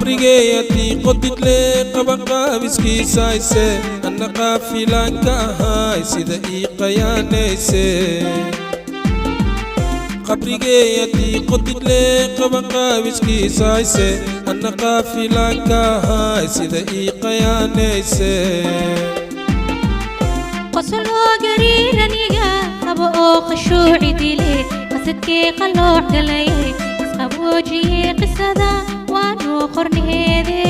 qabrigeyati qodid le qabaqaabiskii saayse anna qaafilaan ka ahaay sida ii qayaanayse qabrigeyati qodid le qabaqaabiskii saayse anna qaafilaan ka ahaay sida ii qayaanayse qosoloo gariiraniga qabo oo khushuuci dile qasadkii qalooc galay isqaboojiyey qisada waanu qorneede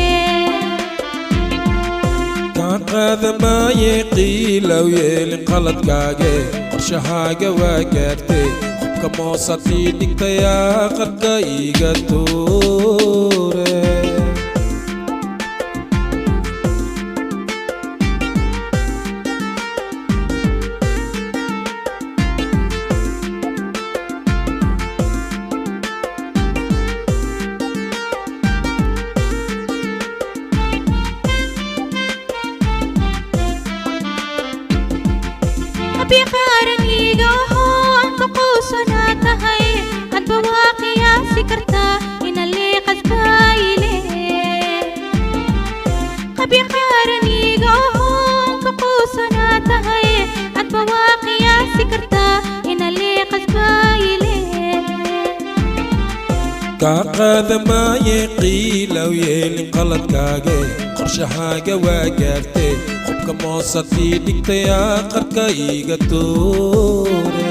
kaa qaada maaye qiilow yeelin qaladkaage qorshahaaga waa gaartay qofka moosadii dhigtayaa qarka iiga tuure بقارنيga oo aan ka quusanaatahay hadba waa qiyaasi kartaa ina lee qasbayle qabiqaaraniga oo aan ka quusanaatahay hadba waa qiyaasi kartaa ina lee qasbayle kaa qaada maaye qiilow yeelin qaladkaage qorshahaaga waa gaartay qofka moosadii dhigtayaa qarka iiga tuure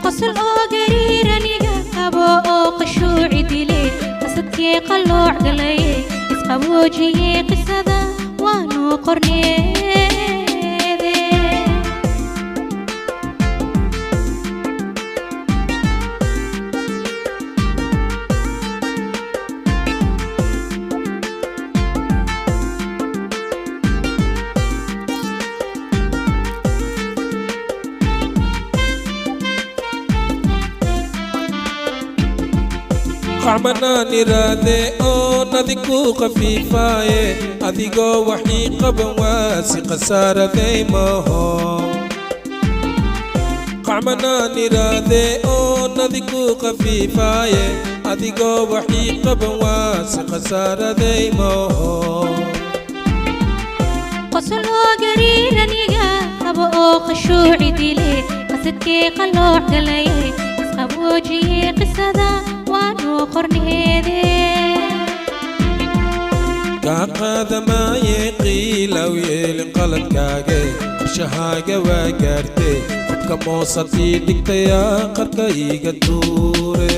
qosol oo gariiraniga qabo oo khushuuci dile qasadkii qalooc galay isqaboojiyey qisada waanu qorneede qacmanaan iraade oo nadiku qafiifaaye adigoo waxii qaban waa si khasaaraday maho qacmanaan iraade oo nadiku qafiifaaye adigoo waxii qaban waa si khasaaraday maho qosol oo gariiraniga qabo oo khushuuci dile qasadkii qalooc galay isqaboojiyey qisada waanu qorneede kaa qaada maaye qiilow yeelin qaladkaage qorshahaaga waa gaartay qofka moosadii dhigtayaa qarka iiga tuure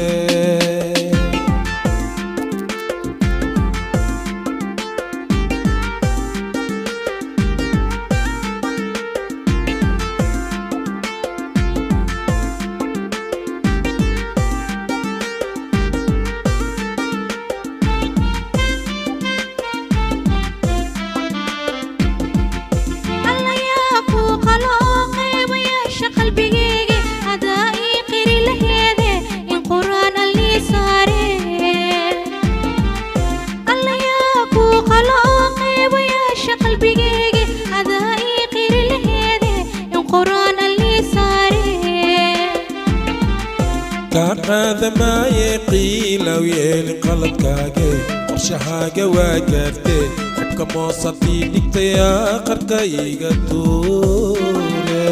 kaa qaada maaye qiilow yeelin qaladkaage qorshahaaga waa gaartay qofka moosadii dhigtayaa qarka iiga tuure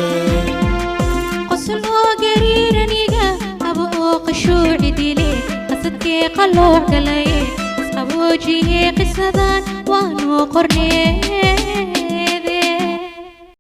qosol oo gariiraniga qabo oo khushuuci dile qasadkii qalooc galay isqaboojiyey qisadan waanu qorneede